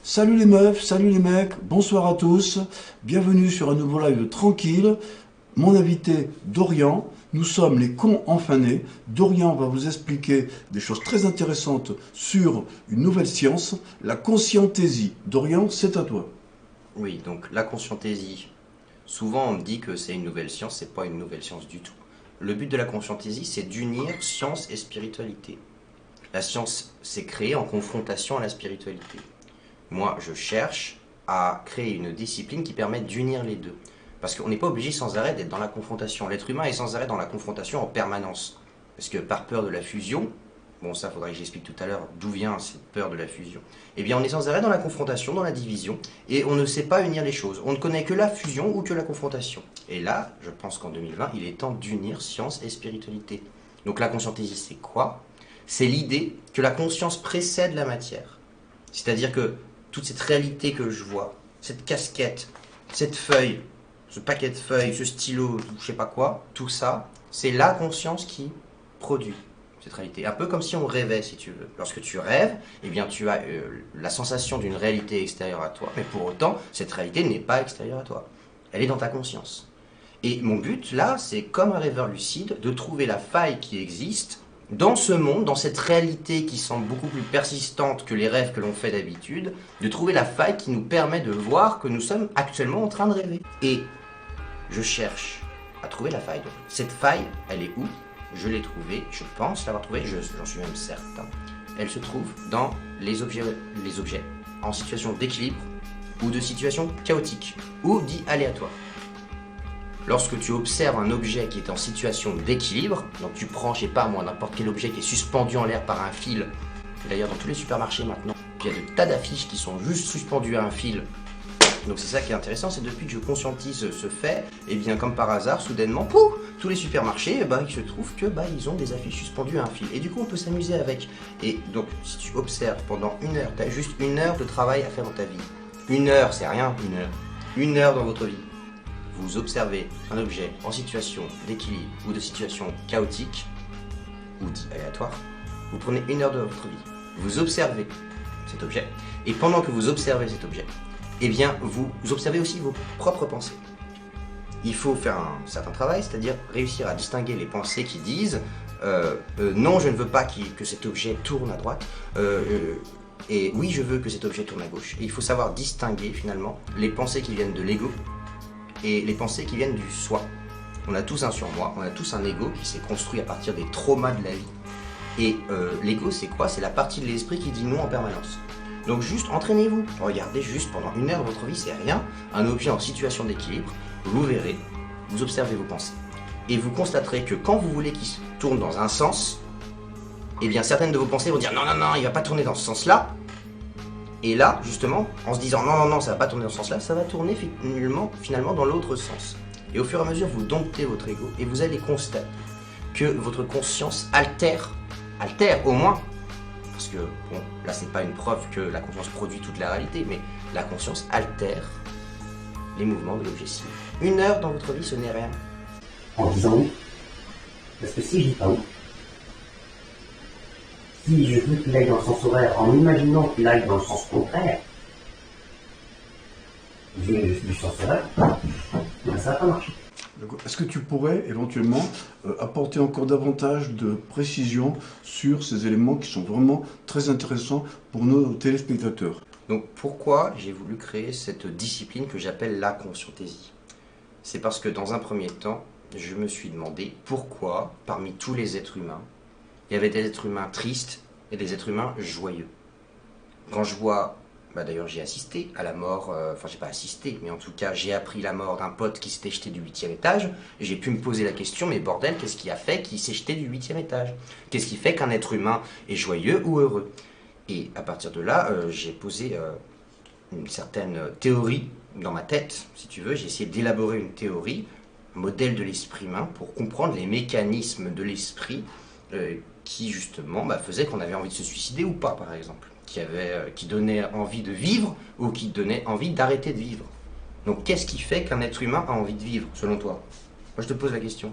Salut les meufs, salut les mecs, bonsoir à tous, bienvenue sur un nouveau live tranquille. Mon invité Dorian, nous sommes les cons enfin nés. Dorian va vous expliquer des choses très intéressantes sur une nouvelle science, la conscientésie. Dorian, c'est à toi. Oui, donc la conscientésie, souvent on me dit que c'est une nouvelle science, c'est pas une nouvelle science du tout. Le but de la conscientésie, c'est d'unir science et spiritualité. La science s'est créée en confrontation à la spiritualité. Moi, je cherche à créer une discipline qui permette d'unir les deux. Parce qu'on n'est pas obligé sans arrêt d'être dans la confrontation. L'être humain est sans arrêt dans la confrontation en permanence. Parce que par peur de la fusion, bon ça faudrait que j'explique tout à l'heure d'où vient cette peur de la fusion, eh bien on est sans arrêt dans la confrontation, dans la division, et on ne sait pas unir les choses. On ne connaît que la fusion ou que la confrontation. Et là, je pense qu'en 2020, il est temps d'unir science et spiritualité. Donc la conscientésie, c'est quoi? C'est l'idée que la conscience précède la matière. C'est-à-dire que toute cette réalité que je vois, cette casquette, cette feuille, ce paquet de feuilles, ce stylo, je sais pas quoi, tout ça, c'est la conscience qui produit cette réalité. Un peu comme si on rêvait, si tu veux. Lorsque tu rêves, eh bien, tu as la sensation d'une réalité extérieure à toi, mais pour autant, cette réalité n'est pas extérieure à toi. Elle est dans ta conscience. Et mon but, là, c'est comme un rêveur lucide, de trouver la faille qui existe dans ce monde, dans cette réalité qui semble beaucoup plus persistante que les rêves que l'on fait d'habitude, de trouver la faille qui nous permet de voir que nous sommes actuellement en train de rêver. Et je cherche à trouver la faille. Donc, cette faille, elle est où? Je l'ai trouvée, je pense l'avoir trouvée, j'en suis même certain. Elle se trouve dans les objets en situation d'équilibre ou de situation chaotique ou dit aléatoire. Lorsque tu observes un objet qui est en situation d'équilibre, donc tu prends, je sais pas moi, n'importe quel objet qui est suspendu en l'air par un fil, d'ailleurs dans tous les supermarchés maintenant, il y a des tas d'affiches qui sont juste suspendues à un fil. Donc c'est ça qui est intéressant, c'est depuis que je conscientise ce fait, et bien comme par hasard, soudainement, pouf, tous les supermarchés, il se trouve que ils ont des affiches suspendues à un fil. Et du coup on peut s'amuser avec. Et donc si tu observes pendant une heure, tu as juste une heure de travail à faire dans ta vie. Une heure, c'est rien, une heure. Une heure dans votre vie. Vous observez un objet en situation d'équilibre ou de situation chaotique, ou dit aléatoire, vous prenez une heure de votre vie. Vous observez cet objet, et pendant que vous observez cet objet, eh bien, vous observez aussi vos propres pensées. Il faut faire un certain travail, c'est-à-dire réussir à distinguer les pensées qui disent non, je ne veux pas que cet objet tourne à droite, et oui, je veux que cet objet tourne à gauche. Et il faut savoir distinguer finalement les pensées qui viennent de l'ego et les pensées qui viennent du soi. On a tous un surmoi, on a tous un ego qui s'est construit à partir des traumas de la vie. Et l'ego, c'est quoi? C'est la partie de l'esprit qui dit non en permanence. Donc juste entraînez-vous, regardez juste pendant une heure de votre vie, c'est rien, un objet en situation d'équilibre, vous verrez, vous observez vos pensées. Et vous constaterez que quand vous voulez qu'il tourne dans un sens, eh bien certaines de vos pensées vont dire non, non, non, il va pas tourner dans ce sens-là. Et là, justement, en se disant non, non, non, ça va pas tourner dans ce sens-là, ça va tourner finalement dans l'autre sens. Et au fur et à mesure, vous domptez votre ego et vous allez constater que votre conscience altère au moins. Parce que, bon, là c'est pas une preuve que la conscience produit toute la réalité, mais la conscience altère les mouvements de l'objet cible. Une heure dans votre vie, ce n'est rien. En disant oui. Parce que si je dis pas oui, si je veux qu'il aille dans le sens horaire en imaginant qu'il aille dans le sens contraire, du sens horaire, ça va pas marcher. Est-ce que tu pourrais éventuellement apporter encore davantage de précision sur ces éléments qui sont vraiment très intéressants pour nos téléspectateurs? Donc pourquoi j'ai voulu créer cette discipline que j'appelle la conscientésie? C'est parce que dans un premier temps, je me suis demandé pourquoi, parmi tous les êtres humains, il y avait des êtres humains tristes et des êtres humains joyeux. Quand je vois, d'ailleurs j'ai assisté à la mort, enfin j'ai pas assisté, mais en tout cas j'ai appris la mort d'un pote qui s'était jeté du 8e étage, et j'ai pu me poser la question, mais bordel, qu'est-ce qui a fait qu'il s'est jeté du 8e étage? Qu'est-ce qui fait qu'un être humain est joyeux ou heureux? Et à partir de là, j'ai posé une certaine théorie dans ma tête, si tu veux, j'ai essayé d'élaborer une théorie, un modèle de l'esprit humain, pour comprendre les mécanismes de l'esprit qui justement faisaient qu'on avait envie de se suicider ou pas, par exemple, qui donnait envie de vivre ou qui donnait envie d'arrêter de vivre. Donc qu'est-ce qui fait qu'un être humain a envie de vivre, selon toi? Moi je te pose la question.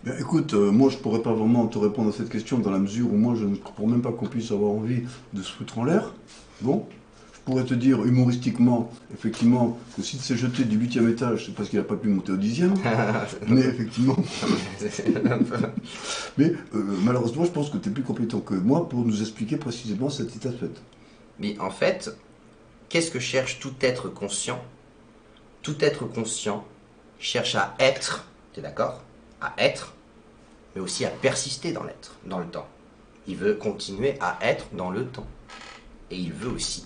Ben, écoute, moi je pourrais pas vraiment te répondre à cette question dans la mesure où moi je ne comprends même pas qu'on puisse avoir envie de se foutre en l'air. Bon, je pourrais te dire humoristiquement, effectivement, que s'il s'est jeté du 8e étage, c'est parce qu'il n'a pas pu monter au 10e. Mais effectivement. Mais malheureusement, je pense que tu es plus compétent que moi pour nous expliquer précisément cette citation. Mais en fait, qu'est-ce que cherche tout être conscient? Tout être conscient cherche à être, tu es d'accord? À être, mais aussi à persister dans l'être, dans le temps. Il veut continuer à être dans le temps. Et il veut aussi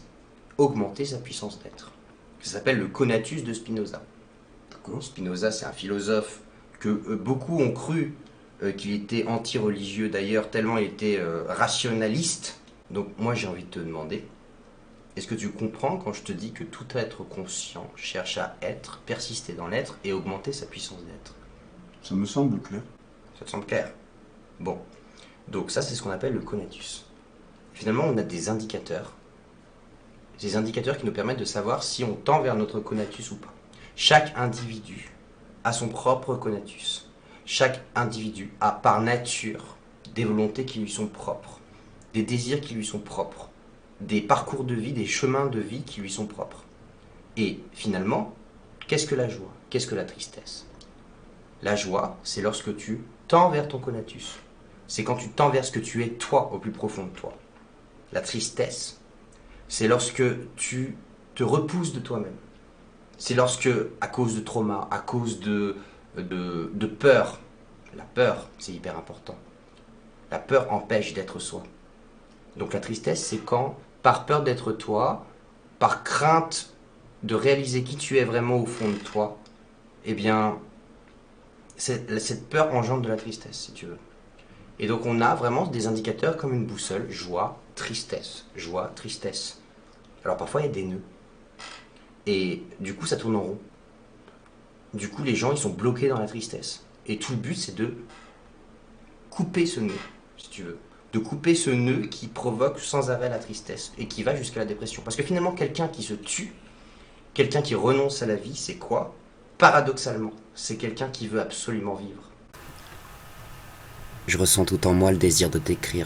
augmenter sa puissance d'être. Ça s'appelle le conatus de Spinoza. Spinoza, c'est un philosophe que beaucoup ont cru qu'il était anti-religieux d'ailleurs, tellement il était rationaliste. Donc moi j'ai envie de te demander, est-ce que tu comprends quand je te dis que tout être conscient cherche à être, persister dans l'être et augmenter sa puissance d'être? Ça me semble clair. Ça te semble clair? Bon. Donc ça c'est ce qu'on appelle le conatus. Finalement on a des indicateurs qui nous permettent de savoir si on tend vers notre conatus ou pas. Chaque individu a son propre conatus. Chaque individu a par nature des volontés qui lui sont propres, des désirs qui lui sont propres, des parcours de vie, des chemins de vie qui lui sont propres. Et finalement, qu'est-ce que la joie? Qu'est-ce que la tristesse? La joie, c'est lorsque tu tends vers ton conatus. C'est quand tu tends vers ce que tu es toi, au plus profond de toi. La tristesse, c'est lorsque tu te repousses de toi-même. C'est lorsque, à cause de trauma, à cause de peur, la peur, c'est hyper important. La peur empêche d'être soi. Donc la tristesse, c'est quand, par peur d'être toi, par crainte de réaliser qui tu es vraiment au fond de toi, eh bien, cette peur engendre de la tristesse, si tu veux. Et donc on a vraiment des indicateurs comme une boussole, joie, tristesse, joie, tristesse. Alors parfois il y a des nœuds. Et du coup ça tourne en rond. Du coup les gens ils sont bloqués dans la tristesse. Et tout le but c'est de couper ce nœud, si tu veux. De couper ce nœud qui provoque sans arrêt la tristesse et qui va jusqu'à la dépression. Parce que finalement quelqu'un qui se tue, quelqu'un qui renonce à la vie, c'est quoi? Paradoxalement, c'est quelqu'un qui veut absolument vivre. Je ressens tout en moi le désir de t'écrire.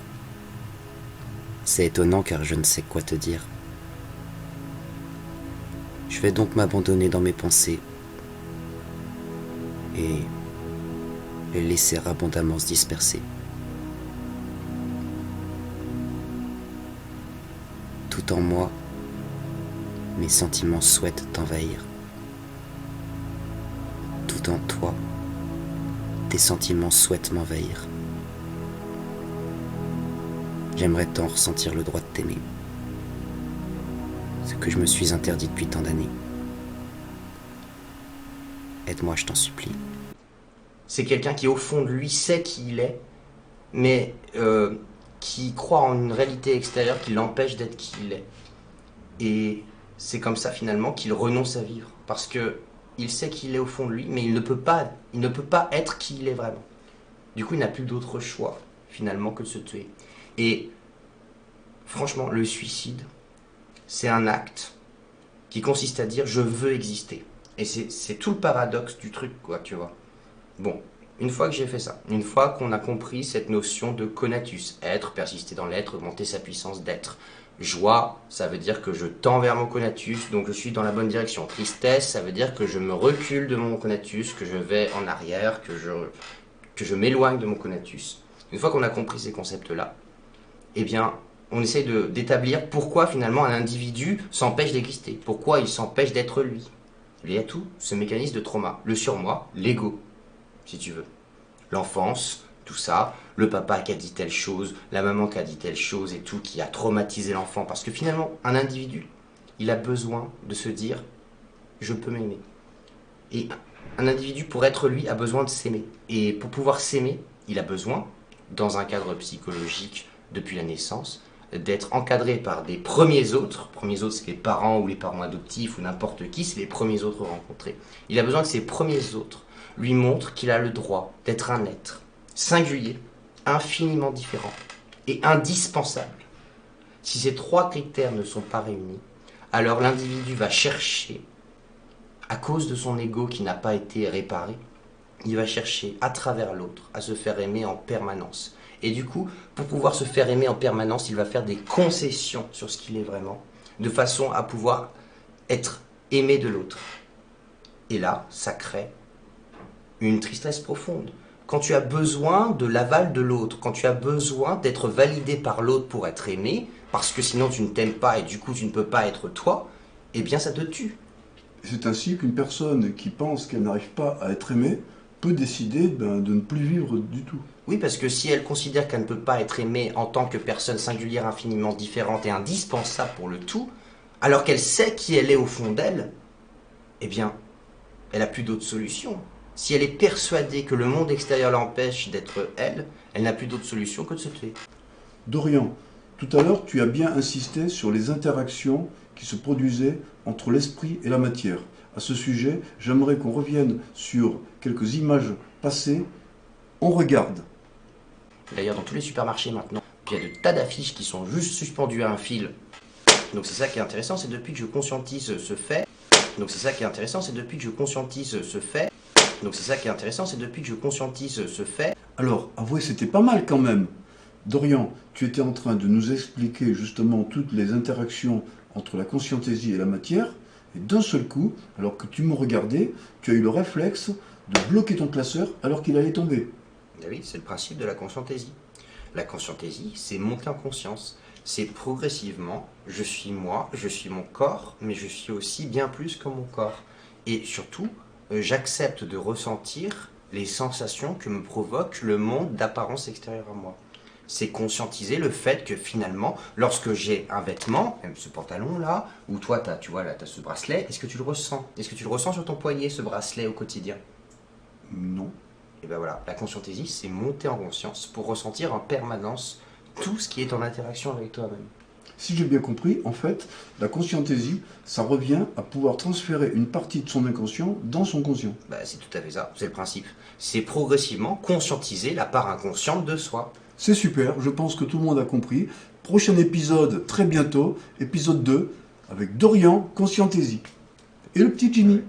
C'est étonnant car je ne sais quoi te dire. Je vais donc m'abandonner dans mes pensées et les laisser abondamment se disperser. Tout en moi, mes sentiments souhaitent t'envahir. Tout en toi, tes sentiments souhaitent m'envahir. J'aimerais tant ressentir le droit de t'aimer, ce que je me suis interdit depuis tant d'années. Aide-moi, je t'en supplie. C'est quelqu'un qui au fond de lui sait qui il est, mais qui croit en une réalité extérieure qui l'empêche d'être qui il est. Et c'est comme ça finalement qu'il renonce à vivre, parce que il sait qu'il est au fond de lui, mais il ne peut pas être qui il est vraiment. Du coup, il n'a plus d'autre choix finalement que de se tuer. Et franchement, le suicide, c'est un acte qui consiste à dire je veux exister. Et c'est tout le paradoxe du truc, quoi, tu vois. Bon, une fois que j'ai fait ça, une fois qu'on a compris cette notion de conatus, être, persister dans l'être, augmenter sa puissance d'être. Joie, ça veut dire que je tends vers mon conatus, donc je suis dans la bonne direction. Tristesse, ça veut dire que je me recule de mon conatus, que je vais en arrière, que je m'éloigne de mon conatus. Une fois qu'on a compris ces concepts-là, eh bien, on essaie d'établir pourquoi finalement un individu s'empêche d'exister, pourquoi il s'empêche d'être lui. Il y a tout ce mécanisme de trauma, le surmoi, l'ego, si tu veux. L'enfance, tout ça, le papa qui a dit telle chose, la maman qui a dit telle chose et tout, qui a traumatisé l'enfant. Parce que finalement, un individu, il a besoin de se dire « je peux m'aimer ». Et un individu, pour être lui, a besoin de s'aimer. Et pour pouvoir s'aimer, il a besoin, dans un cadre psychologique depuis la naissance, d'être encadré par des premiers autres. Premiers autres, c'est les parents ou les parents adoptifs ou n'importe qui, c'est les premiers autres rencontrés. Il a besoin que ces premiers autres lui montrent qu'il a le droit d'être un être singulier, infiniment différent et indispensable. Si ces trois critères ne sont pas réunis, alors l'individu va chercher, à cause de son ego qui n'a pas été réparé, il va chercher à travers l'autre à se faire aimer en permanence. Et du coup, pour pouvoir se faire aimer en permanence, il va faire des concessions sur ce qu'il est vraiment. de façon à pouvoir être aimé de l'autre. Et là, ça crée une tristesse profonde. Quand tu as besoin de l'aval de l'autre, quand tu as besoin d'être validé par l'autre pour être aimé, parce que sinon tu ne t'aimes pas et du coup tu ne peux pas être toi, eh bien ça te tue. C'est ainsi qu'une personne qui pense qu'elle n'arrive pas à être aimée peut décider de ne plus vivre du tout. Oui, parce que si elle considère qu'elle ne peut pas être aimée en tant que personne singulière, infiniment différente et indispensable pour le tout, alors qu'elle sait qui elle est au fond d'elle, eh bien, elle n'a plus d'autre solution. Si elle est persuadée que le monde extérieur l'empêche d'être elle, elle n'a plus d'autre solution que de se tuer. Dorian, tout à l'heure, tu as bien insisté sur les interactions qui se produisaient entre l'esprit et la matière. À ce sujet, j'aimerais qu'on revienne sur quelques images passées. On regarde. D'ailleurs, dans tous les supermarchés maintenant, il y a de tas d'affiches qui sont juste suspendues à un fil. Donc c'est ça qui est intéressant, c'est depuis que je conscientise ce fait. Donc c'est ça qui est intéressant, c'est depuis que je conscientise ce fait. Donc c'est ça qui est intéressant, c'est depuis que je conscientise ce fait. Alors, avouez, c'était pas mal quand même. Dorian, tu étais en train de nous expliquer justement toutes les interactions entre la conscientaisie et la matière, et d'un seul coup, alors que tu me regardais, tu as eu le réflexe de bloquer ton classeur alors qu'il allait tomber. Et oui, c'est le principe de la conscientaisie. La conscientaisie, c'est monter en conscience. C'est progressivement, je suis moi, je suis mon corps, mais je suis aussi bien plus que mon corps. Et surtout, j'accepte de ressentir les sensations que me provoque le monde d'apparence extérieure à moi. C'est conscientiser le fait que finalement, lorsque j'ai un vêtement, même ce pantalon-là, ou toi, tu vois, là, tu as ce bracelet, est-ce que tu le ressens? Est-ce que tu le ressens sur ton poignet, ce bracelet, au quotidien? Non. Et ben voilà, la conscientaisie, c'est monter en conscience pour ressentir en permanence tout ce qui est en interaction avec toi-même. Si j'ai bien compris, en fait, la conscientaisie, ça revient à pouvoir transférer une partie de son inconscient dans son conscient. Bah, c'est tout à fait ça, c'est le principe. C'est progressivement conscientiser la part inconsciente de soi. C'est super, je pense que tout le monde a compris. Prochain épisode très bientôt, épisode 2, avec Dorian, conscientaisie. Et le petit Jimmy.